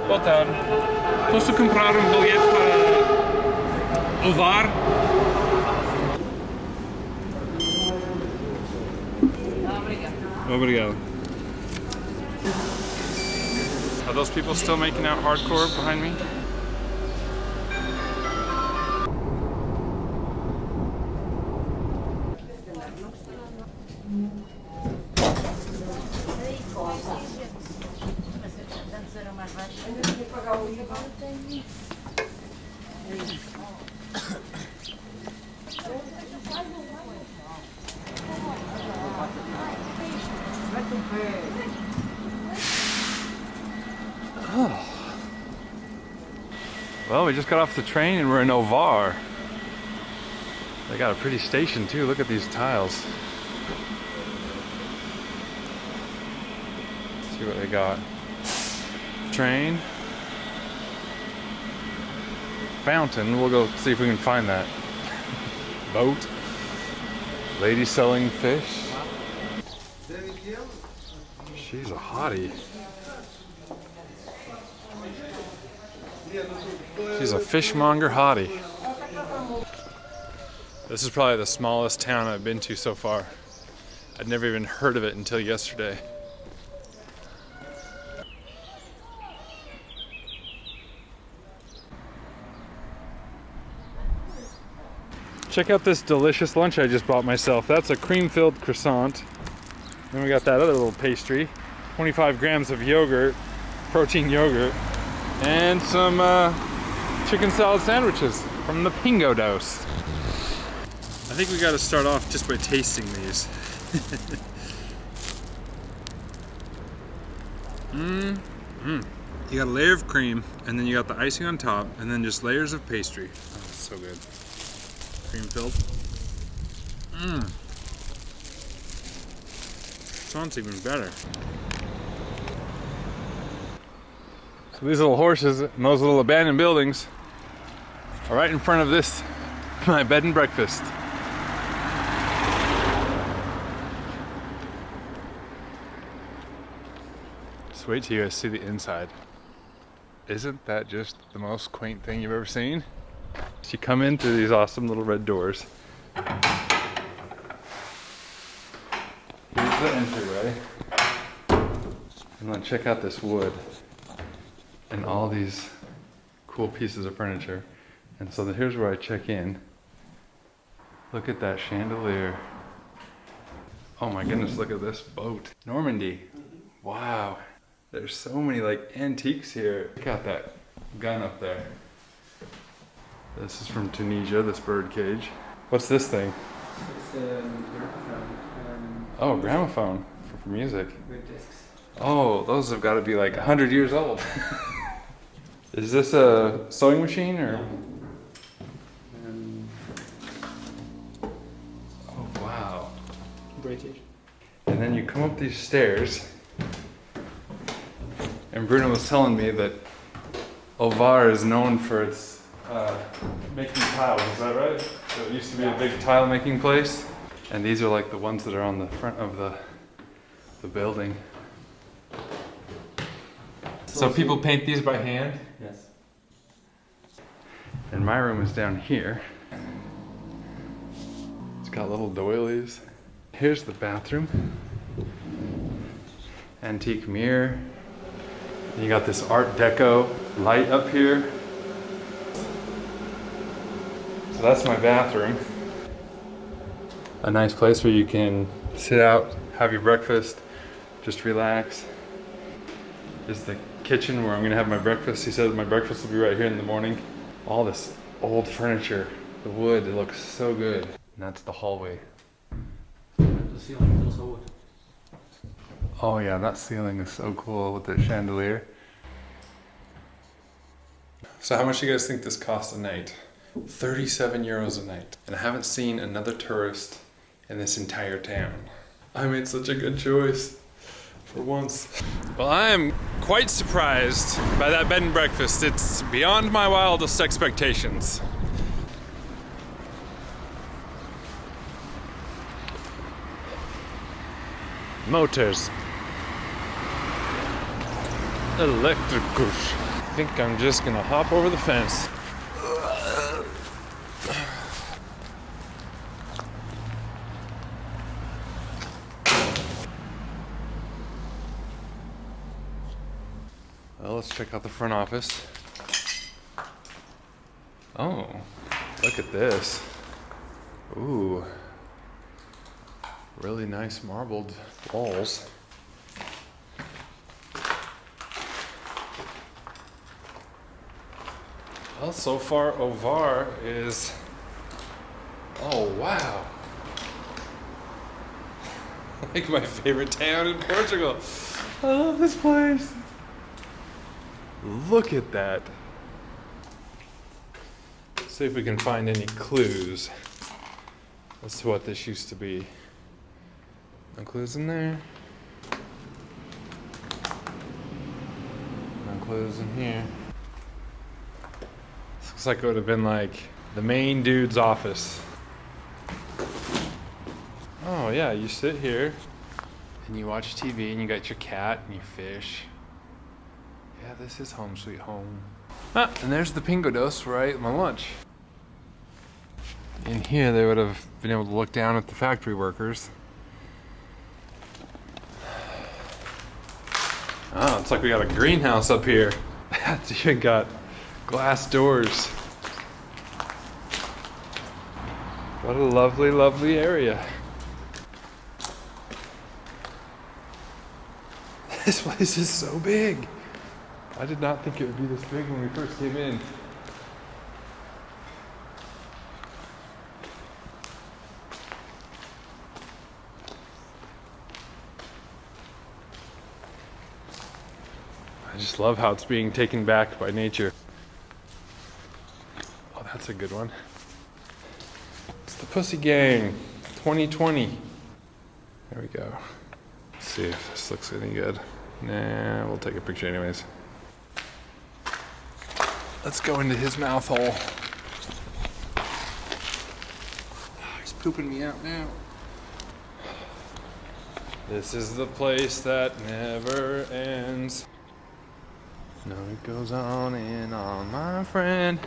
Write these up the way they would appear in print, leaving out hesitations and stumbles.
Boa tarde. Posso comprar bilhete para Ovar? Obrigado. Are those people still making out hardcore behind me? Oh. Well, we just got off the train and we're in Ovar. They got a pretty station too. Look at these tiles. Let's see what they got. Train. Fountain. We'll go see if we can find that. Boat. Lady selling fish. She's a hottie. She's a fishmonger hottie. This is probably the smallest town I've been to so far. I'd never even heard of it until yesterday. Check out this delicious lunch I just bought myself. That's a cream-filled croissant. Then we got that other little pastry. 25 grams of yogurt, protein yogurt, and some chicken salad sandwiches from the Pingo Dose. I think we got to start off just by tasting these. You got a layer of cream, and then you got the icing on top, and then just layers of pastry. Oh, it's so good. Cream filled. Sounds even better. So these little horses and those little abandoned buildings are right in front of this, my bed and breakfast. Just wait till you guys see the inside. Isn't that just the most quaint thing you've ever seen? So you come in through these awesome little red doors. Here's the entryway. And then check out this wood and all these cool pieces of furniture. And so here's where I check in. Look at that chandelier. Oh my goodness, look at this boat. Normandy. Wow. There's so many like antiques here. Check out that gun up there. This is from Tunisia, this bird cage. What's this thing? It's a gramophone. Oh, gramophone for music. With discs. Oh, those have got to be like 100 years old. Is this a sewing machine or? Oh, wow. British. And then you come up these stairs, and Bruno was telling me that Ovar is known for its making tiles, is that right? So it used to be a big tile making place, and these are like the ones that are on the front of the building. So people paint these by hand? Yes. And my room is down here. It's got little doilies. Here's the bathroom. Antique mirror. And you got this Art Deco light up here. So that's my bathroom. A nice place where you can sit out, have your breakfast, just relax. This is the kitchen where I'm gonna have my breakfast. He said my breakfast will be right here in the morning. All this old furniture, the wood, it looks so good. And that's the hallway. The ceiling is also wood. Oh yeah, that ceiling is so cool with the chandelier. So how much do you guys think this costs a night? 37 euros a night. And I haven't seen another tourist in this entire town. I made such a good choice for once. Well, I am quite surprised by that bed and breakfast. It's beyond my wildest expectations. Motors. Electricals. think I'm just gonna hop over the fence. Well, let's check out the front office. Oh, look at this. Ooh, really nice marbled walls. Well, so far Ovar is, oh wow, like my favorite town in Portugal. I love this place. Look at that. See if we can find any clues as to what this used to be. No clues in there. No clues in here. This looks like it would have been like the main dude's office. Oh yeah, you sit here and you watch TV and you got your cat and you fish. Yeah, this is home sweet home. Ah, and there's the Pingo Doce where I ate my lunch. In here, they would have been able to look down at the factory workers. Oh, it's like we got a greenhouse up here. It's even got glass doors. What a lovely, lovely area. This place is so big. I did not think it would be this big when we first came in. I just love how it's being taken back by nature. Oh, that's a good one. It's the Pussy Gang 2020. There we go. Let's see if this looks any good. Nah, we'll take a picture anyways. Let's go into his mouth hole. He's pooping me out now. This is the place that never ends. No, it goes on and on, my friend.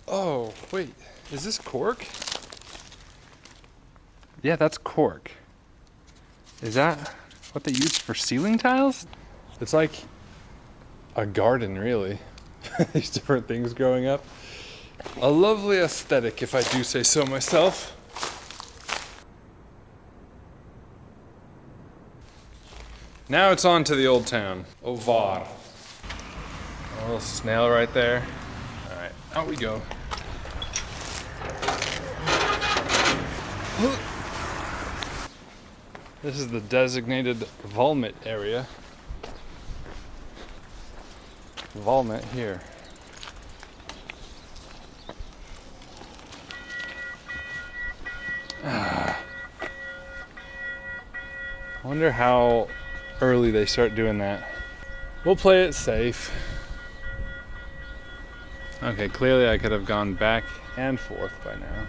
Oh, wait, is this cork? Yeah, that's cork. Is that what they use for ceiling tiles? It's like a garden, really. These different things growing up. A lovely aesthetic, if I do say so myself. Now it's on to the old town, Ovar. A little snail right there. All right, out we go. This is the designated vomit area. Vomit here. I wonder how early they start doing that. We'll play it safe. Okay, clearly I could have gone back and forth by now.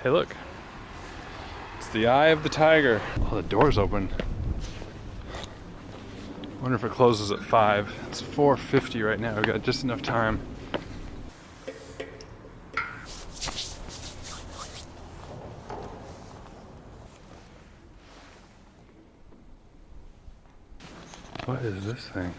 Hey, look. It's the eye of the tiger. Oh, the door's open. Wonder if it closes at 5. It's 4:50 right now. We've got just enough time. What is this thing?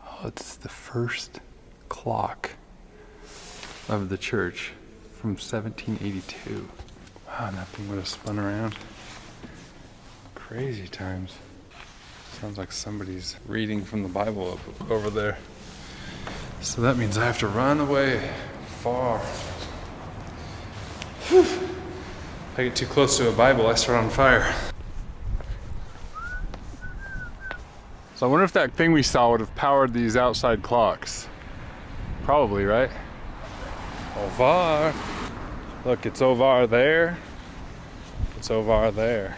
Oh, it's the first clock of the church from 1782. Wow, that thing would have spun around. Crazy times. Sounds like somebody's reading from the Bible up over there. So that means I have to run away far. Whew. If I get too close to a Bible, I start on fire. So I wonder if that thing we saw would have powered these outside clocks. Probably, right? Ovar. Look, it's Ovar there. It's Ovar there.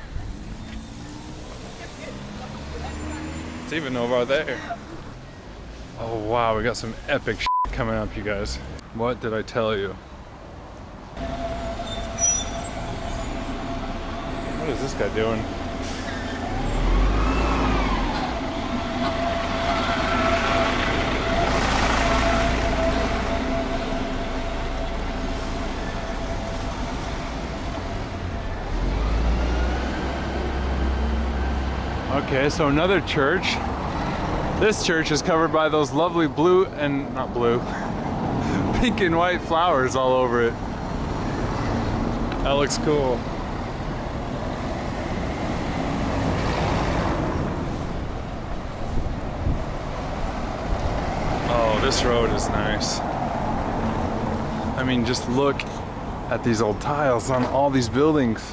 It's even Ovar there. Oh wow, we got some epic shit coming up, you guys. What did I tell you? What is this guy doing? Okay, so another church. This church is covered by those lovely blue and not blue, pink and white flowers all over it. That looks cool. Oh, this road is nice. I mean, just look at these old tiles on all these buildings.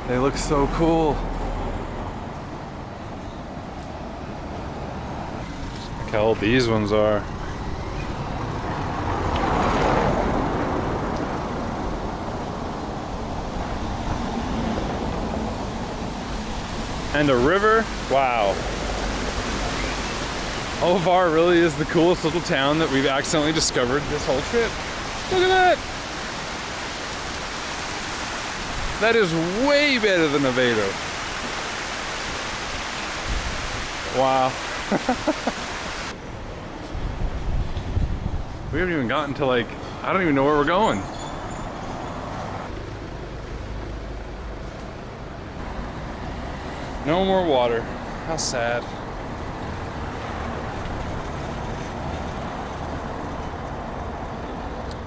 They look so cool. Look how old these ones are. And a river, wow. Ovar really is the coolest little town that we've accidentally discovered this whole trip. Look at that. That is way better than Aveiro. Wow. We haven't even gotten to like, I don't even know where we're going. No more water. How sad.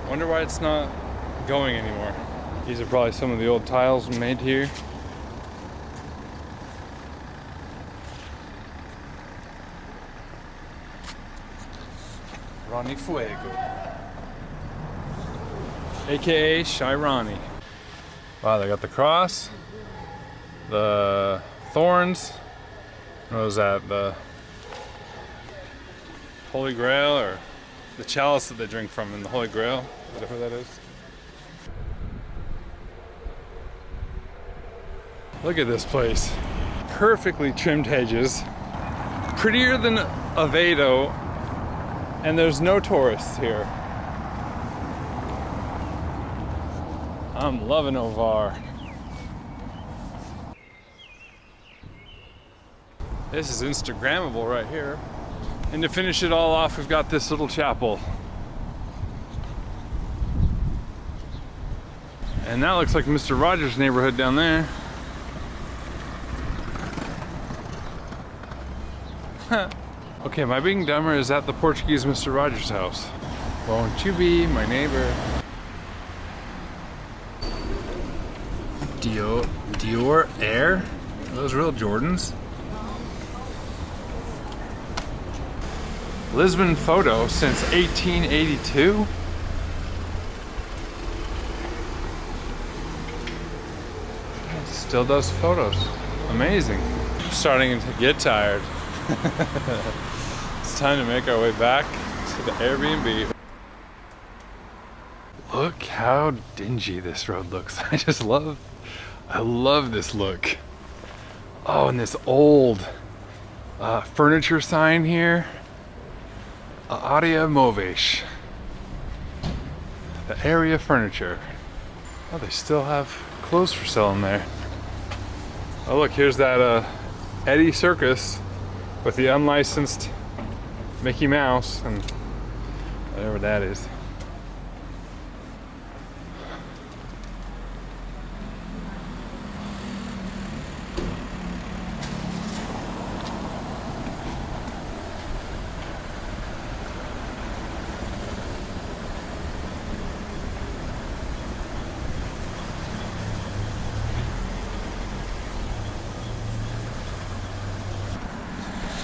Wonder why it's not going anymore. These are probably some of the old tiles made here. Ronnie Fuego, aka Shy Ronnie. Wow, they got the cross, the thorns. What was that? The Holy Grail, or the chalice that they drink from in the Holy Grail, whatever that is. Look at this place. Perfectly trimmed hedges. Prettier than Aveiro, and there's no tourists here. I'm loving Ovar. This is Instagrammable right here. And to finish it all off, we've got this little chapel. And that looks like Mr. Rogers' neighborhood down there. Okay, am I being dumb, or is that the Portuguese Mr. Rogers' house? Won't you be my neighbor? Dior Air? Are those real Jordans? Lisbon photo since 1882? It still does photos. Amazing. I'm starting to get tired. It's time to make our way back to the Airbnb. Look how dingy this road looks. I love this look. Oh, and this old furniture sign here. Área Móveis. The area furniture. Oh, they still have clothes for sale in there. Oh look, here's that Eddie Circus with the unlicensed Mickey Mouse and whatever that is.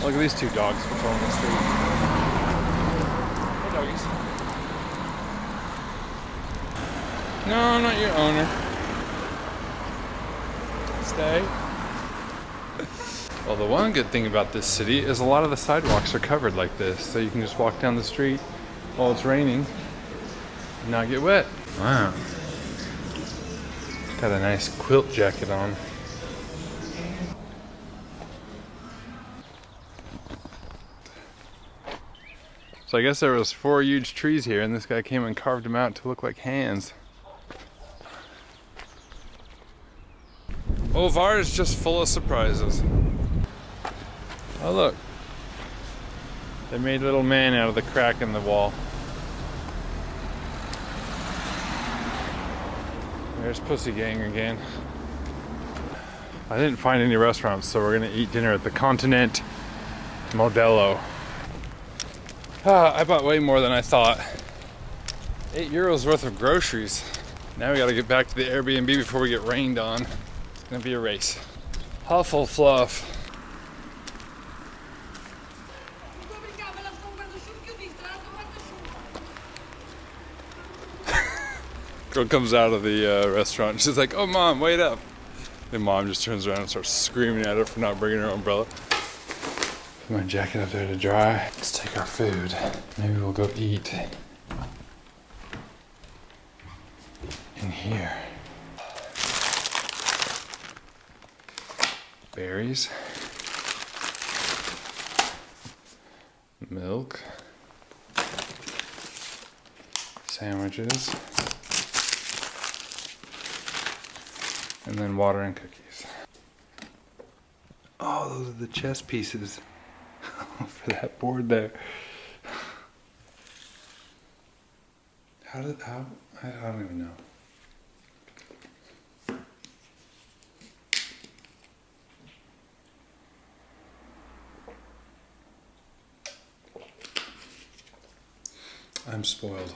Look at these two dogs patrolling the street. Hey, doggies. No, not your owner. Stay. Well, the one good thing about this city is a lot of the sidewalks are covered like this, so you can just walk down the street while it's raining and not get wet. Wow. Got a nice quilt jacket on. So I guess there was 4 huge trees here, and this guy came and carved them out to look like hands. Ovar is just full of surprises. Oh look, they made little man out of the crack in the wall. There's Pussy Gang again. I didn't find any restaurants, so we're gonna eat dinner at the Continent Modelo. I bought way more than I thought. €8 worth of groceries. Now we gotta get back to the Airbnb before we get rained on. It's gonna be a race. Hufflepuff. Girl comes out of the restaurant. She's like, "Oh, Mom, wait up." And Mom just turns around and starts screaming at her for not bringing her umbrella. Put my jacket up there to dry. Let's take our food. Maybe we'll go eat in here. Berries. Milk. Sandwiches. And then water and cookies. Oh, those are the chess pieces for that board there. How? I don't even know. I'm spoiled.